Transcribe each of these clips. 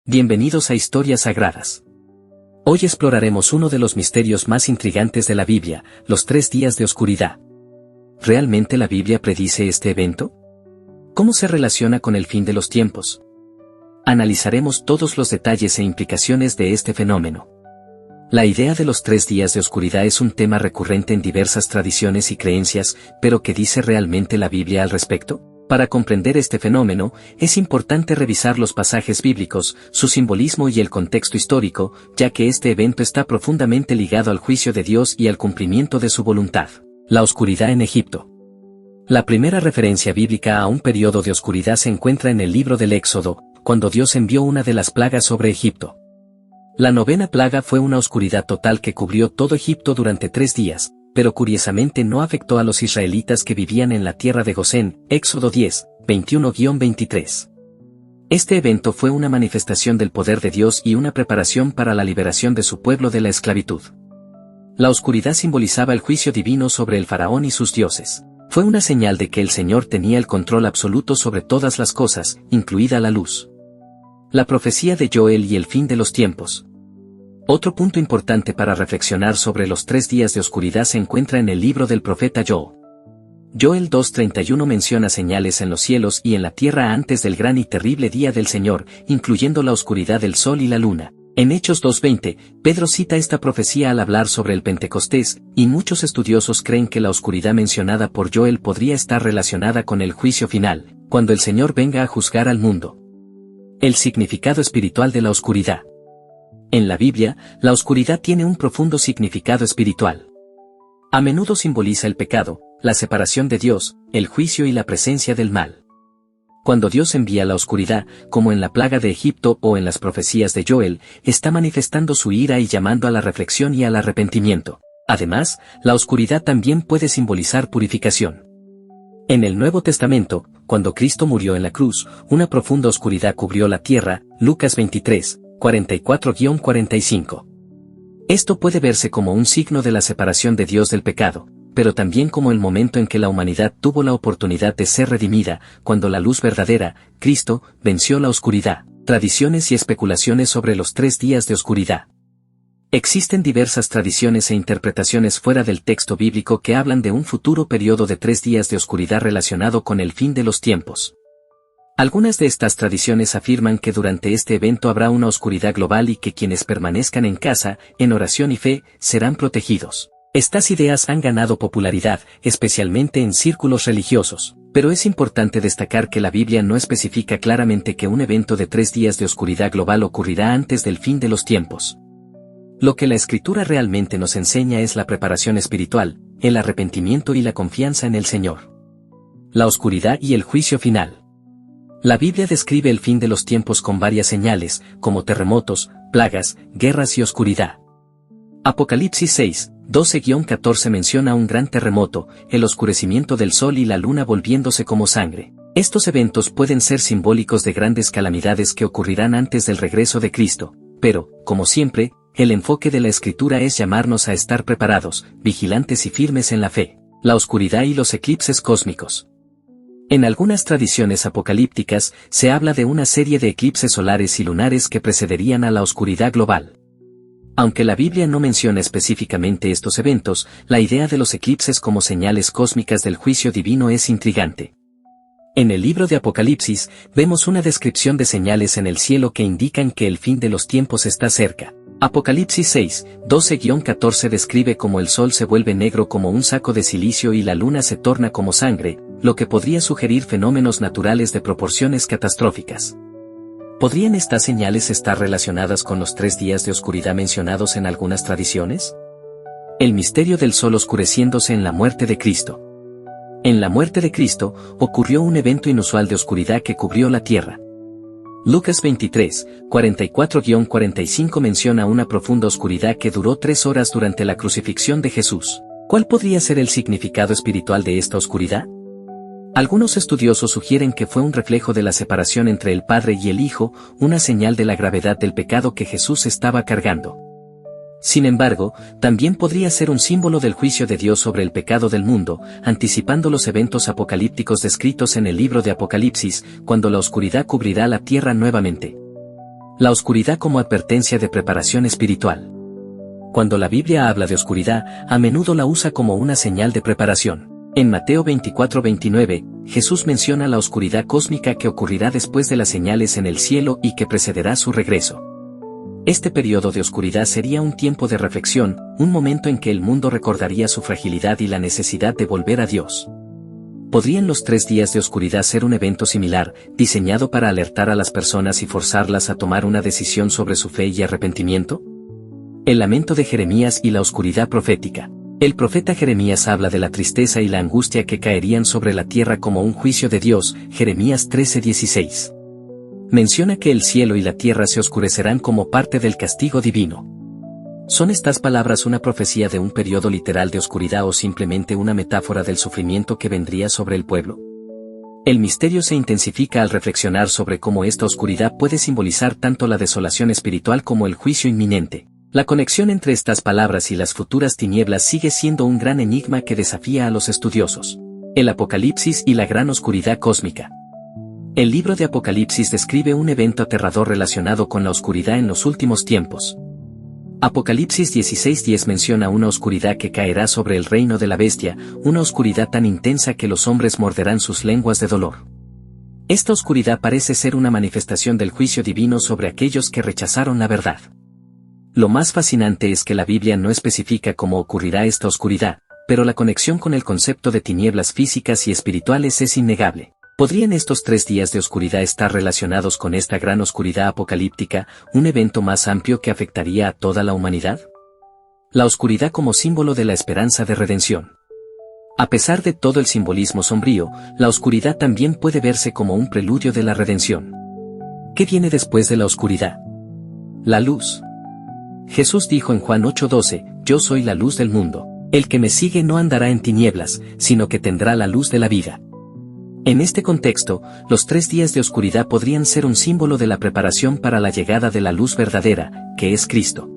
Bienvenidos a Historias Sagradas. Hoy exploraremos uno de los misterios más intrigantes de la Biblia, los 3 días de oscuridad. ¿Realmente la Biblia predice este evento? ¿Cómo se relaciona con el fin de los tiempos? Analizaremos todos los detalles e implicaciones de este fenómeno. La idea de los 3 días de oscuridad es un tema recurrente en diversas tradiciones y creencias, pero ¿qué dice realmente la Biblia al respecto? Para comprender este fenómeno, es importante revisar los pasajes bíblicos, su simbolismo y el contexto histórico, ya que este evento está profundamente ligado al juicio de Dios y al cumplimiento de su voluntad. La oscuridad en Egipto. La primera referencia bíblica a un periodo de oscuridad se encuentra en el libro del Éxodo, cuando Dios envió una de las plagas sobre Egipto. La 9ª plaga fue una oscuridad total que cubrió todo Egipto durante 3 días. Pero curiosamente no afectó a los israelitas que vivían en la tierra de Gosén, Éxodo 10, 21-23. Este evento fue una manifestación del poder de Dios y una preparación para la liberación de su pueblo de la esclavitud. La oscuridad simbolizaba el juicio divino sobre el faraón y sus dioses. Fue una señal de que el Señor tenía el control absoluto sobre todas las cosas, incluida la luz. La profecía de Joel y el fin de los tiempos. Otro punto importante para reflexionar sobre los 3 días de oscuridad se encuentra en el libro del profeta Joel. Joel 2:31 menciona señales en los cielos y en la tierra antes del gran y terrible día del Señor, incluyendo la oscuridad del sol y la luna. En Hechos 2:20, Pedro cita esta profecía al hablar sobre el Pentecostés, y muchos estudiosos creen que la oscuridad mencionada por Joel podría estar relacionada con el juicio final, cuando el Señor venga a juzgar al mundo. El significado espiritual de la oscuridad. En la Biblia, la oscuridad tiene un profundo significado espiritual. A menudo simboliza el pecado, la separación de Dios, el juicio y la presencia del mal. Cuando Dios envía la oscuridad, como en la plaga de Egipto o en las profecías de Joel, está manifestando su ira y llamando a la reflexión y al arrepentimiento. Además, la oscuridad también puede simbolizar purificación. En el Nuevo Testamento, cuando Cristo murió en la cruz, una profunda oscuridad cubrió la tierra, Lucas 23. 44-45. Esto puede verse como un signo de la separación de Dios del pecado, pero también como el momento en que la humanidad tuvo la oportunidad de ser redimida, cuando la luz verdadera, Cristo, venció la oscuridad. Tradiciones y especulaciones sobre los 3 días de oscuridad. Existen diversas tradiciones e interpretaciones fuera del texto bíblico que hablan de un futuro periodo de 3 días de oscuridad relacionado con el fin de los tiempos. Algunas de estas tradiciones afirman que durante este evento habrá una oscuridad global y que quienes permanezcan en casa, en oración y fe, serán protegidos. Estas ideas han ganado popularidad, especialmente en círculos religiosos, pero es importante destacar que la Biblia no especifica claramente que un evento de 3 días de oscuridad global ocurrirá antes del fin de los tiempos. Lo que la Escritura realmente nos enseña es la preparación espiritual, el arrepentimiento y la confianza en el Señor. La oscuridad y el juicio final. La Biblia describe el fin de los tiempos con varias señales, como terremotos, plagas, guerras y oscuridad. Apocalipsis 6, 12-14 menciona un gran terremoto, el oscurecimiento del sol y la luna volviéndose como sangre. Estos eventos pueden ser simbólicos de grandes calamidades que ocurrirán antes del regreso de Cristo, pero, como siempre, el enfoque de la Escritura es llamarnos a estar preparados, vigilantes y firmes en la fe. La oscuridad y los eclipses cósmicos. En algunas tradiciones apocalípticas, se habla de una serie de eclipses solares y lunares que precederían a la oscuridad global. Aunque la Biblia no menciona específicamente estos eventos, la idea de los eclipses como señales cósmicas del juicio divino es intrigante. En el libro de Apocalipsis, vemos una descripción de señales en el cielo que indican que el fin de los tiempos está cerca. Apocalipsis 6, 12-14 describe cómo el sol se vuelve negro como un saco de silicio y la luna se torna como sangre, lo que podría sugerir fenómenos naturales de proporciones catastróficas. ¿Podrían estas señales estar relacionadas con los 3 días de oscuridad mencionados en algunas tradiciones? El misterio del sol oscureciéndose en la muerte de Cristo. En la muerte de Cristo, ocurrió un evento inusual de oscuridad que cubrió la tierra. Lucas 23, 44-45 menciona una profunda oscuridad que duró 3 horas durante la crucifixión de Jesús. ¿Cuál podría ser el significado espiritual de esta oscuridad? Algunos estudiosos sugieren que fue un reflejo de la separación entre el Padre y el Hijo, una señal de la gravedad del pecado que Jesús estaba cargando. Sin embargo, también podría ser un símbolo del juicio de Dios sobre el pecado del mundo, anticipando los eventos apocalípticos descritos en el libro de Apocalipsis, cuando la oscuridad cubrirá la tierra nuevamente. La oscuridad como advertencia de preparación espiritual. Cuando la Biblia habla de oscuridad, a menudo la usa como una señal de preparación. En Mateo 24:29, Jesús menciona la oscuridad cósmica que ocurrirá después de las señales en el cielo y que precederá su regreso. Este periodo de oscuridad sería un tiempo de reflexión, un momento en que el mundo recordaría su fragilidad y la necesidad de volver a Dios. ¿Podrían los 3 días de oscuridad ser un evento similar, diseñado para alertar a las personas y forzarlas a tomar una decisión sobre su fe y arrepentimiento? El lamento de Jeremías y la oscuridad profética. El profeta Jeremías habla de la tristeza y la angustia que caerían sobre la tierra como un juicio de Dios, Jeremías 13:16. Menciona que el cielo y la tierra se oscurecerán como parte del castigo divino. ¿Son estas palabras una profecía de un periodo literal de oscuridad o simplemente una metáfora del sufrimiento que vendría sobre el pueblo? El misterio se intensifica al reflexionar sobre cómo esta oscuridad puede simbolizar tanto la desolación espiritual como el juicio inminente. La conexión entre estas palabras y las futuras tinieblas sigue siendo un gran enigma que desafía a los estudiosos. El Apocalipsis y la gran oscuridad cósmica. El libro de Apocalipsis describe un evento aterrador relacionado con la oscuridad en los últimos tiempos. Apocalipsis 16:10 menciona una oscuridad que caerá sobre el reino de la bestia, una oscuridad tan intensa que los hombres morderán sus lenguas de dolor. Esta oscuridad parece ser una manifestación del juicio divino sobre aquellos que rechazaron la verdad. Lo más fascinante es que la Biblia no especifica cómo ocurrirá esta oscuridad, pero la conexión con el concepto de tinieblas físicas y espirituales es innegable. ¿Podrían estos 3 días de oscuridad estar relacionados con esta gran oscuridad apocalíptica, un evento más amplio que afectaría a toda la humanidad? La oscuridad como símbolo de la esperanza de redención. A pesar de todo el simbolismo sombrío, la oscuridad también puede verse como un preludio de la redención. ¿Qué viene después de la oscuridad? La luz. Jesús dijo en Juan 8:12, «Yo soy la luz del mundo. El que me sigue no andará en tinieblas, sino que tendrá la luz de la vida». En este contexto, los 3 días de oscuridad podrían ser un símbolo de la preparación para la llegada de la luz verdadera, que es Cristo.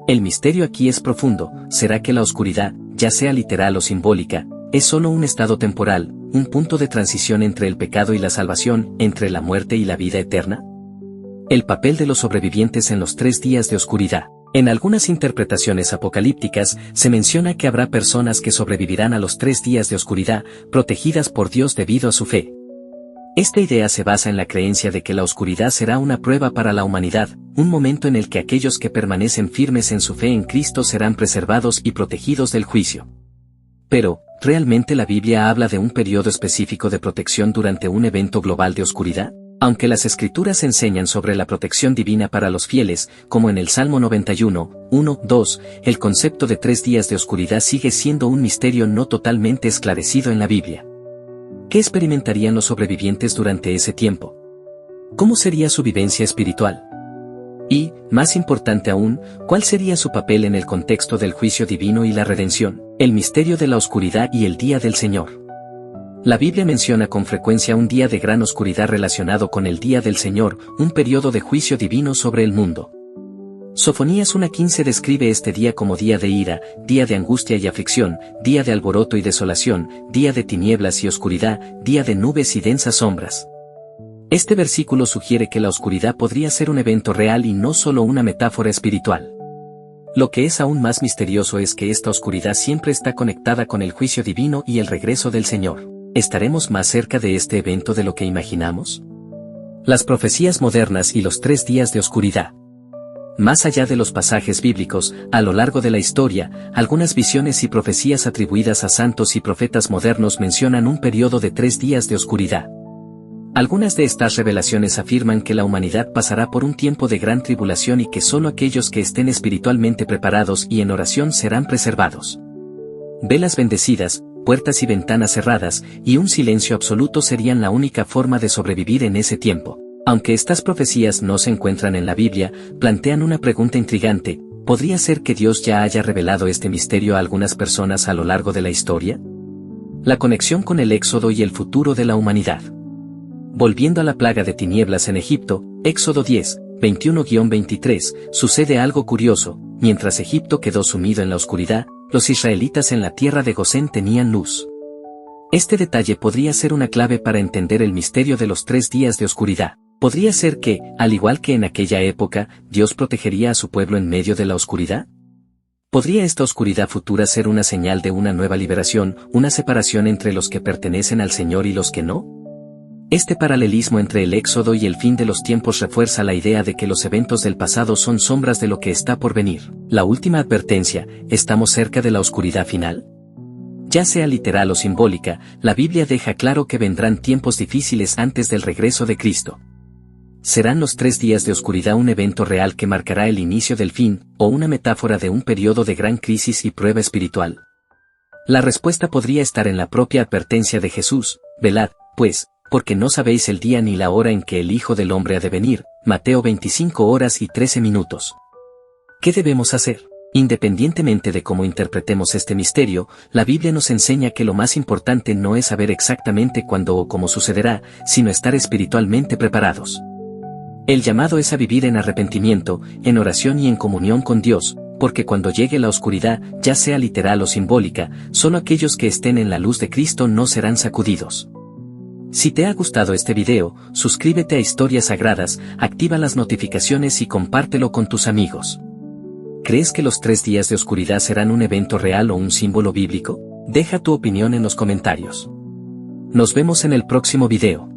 El misterio aquí es profundo. ¿Será que la oscuridad, ya sea literal o simbólica, es solo un estado temporal, un punto de transición entre el pecado y la salvación, entre la muerte y la vida eterna? El papel de los sobrevivientes en los 3 días de oscuridad. En algunas interpretaciones apocalípticas, se menciona que habrá personas que sobrevivirán a los 3 días de oscuridad, protegidas por Dios debido a su fe. Esta idea se basa en la creencia de que la oscuridad será una prueba para la humanidad, un momento en el que aquellos que permanecen firmes en su fe en Cristo serán preservados y protegidos del juicio. Pero, ¿realmente la Biblia habla de un periodo específico de protección durante un evento global de oscuridad? Aunque las Escrituras enseñan sobre la protección divina para los fieles, como en el Salmo 91, 1-2, el concepto de 3 días de oscuridad sigue siendo un misterio no totalmente esclarecido en la Biblia. ¿Qué experimentarían los sobrevivientes durante ese tiempo? ¿Cómo sería su vivencia espiritual? Y, más importante aún, ¿cuál sería su papel en el contexto del juicio divino y la redención, el misterio de la oscuridad y el día del Señor? La Biblia menciona con frecuencia un día de gran oscuridad relacionado con el día del Señor, un periodo de juicio divino sobre el mundo. Sofonías 1:15 describe este día como día de ira, día de angustia y aflicción, día de alboroto y desolación, día de tinieblas y oscuridad, día de nubes y densas sombras. Este versículo sugiere que la oscuridad podría ser un evento real y no solo una metáfora espiritual. Lo que es aún más misterioso es que esta oscuridad siempre está conectada con el juicio divino y el regreso del Señor. ¿Estaremos más cerca de este evento de lo que imaginamos? Las profecías modernas y los 3 días de oscuridad. Más allá de los pasajes bíblicos, a lo largo de la historia, algunas visiones y profecías atribuidas a santos y profetas modernos mencionan un periodo de 3 días de oscuridad. Algunas de estas revelaciones afirman que la humanidad pasará por un tiempo de gran tribulación y que solo aquellos que estén espiritualmente preparados y en oración serán preservados. Velas bendecidas, puertas y ventanas cerradas, y un silencio absoluto serían la única forma de sobrevivir en ese tiempo. Aunque estas profecías no se encuentran en la Biblia, plantean una pregunta intrigante: ¿podría ser que Dios ya haya revelado este misterio a algunas personas a lo largo de la historia? La conexión con el Éxodo y el futuro de la humanidad. Volviendo a la plaga de tinieblas en Egipto, Éxodo 10, 21-23, sucede algo curioso. Mientras Egipto quedó sumido en la oscuridad, los israelitas en la tierra de Gosén tenían luz. Este detalle podría ser una clave para entender el misterio de los 3 días de oscuridad. ¿Podría ser que, al igual que en aquella época, Dios protegería a su pueblo en medio de la oscuridad? ¿Podría esta oscuridad futura ser una señal de una nueva liberación, una separación entre los que pertenecen al Señor y los que no? Este paralelismo entre el Éxodo y el fin de los tiempos refuerza la idea de que los eventos del pasado son sombras de lo que está por venir. La última advertencia, ¿estamos cerca de la oscuridad final? Ya sea literal o simbólica, la Biblia deja claro que vendrán tiempos difíciles antes del regreso de Cristo. ¿Serán los 3 días de oscuridad un evento real que marcará el inicio del fin, o una metáfora de un periodo de gran crisis y prueba espiritual? La respuesta podría estar en la propia advertencia de Jesús: velad, pues, porque no sabéis el día ni la hora en que el Hijo del Hombre ha de venir. Mateo 25 horas y 13 minutos. ¿Qué debemos hacer? Independientemente de cómo interpretemos este misterio, la Biblia nos enseña que lo más importante no es saber exactamente cuándo o cómo sucederá, sino estar espiritualmente preparados. El llamado es a vivir en arrepentimiento, en oración y en comunión con Dios, porque cuando llegue la oscuridad, ya sea literal o simbólica, solo aquellos que estén en la luz de Cristo no serán sacudidos. Si te ha gustado este video, suscríbete a Historias Sagradas, activa las notificaciones y compártelo con tus amigos. ¿Crees que los 3 días de oscuridad serán un evento real o un símbolo bíblico? Deja tu opinión en los comentarios. Nos vemos en el próximo video.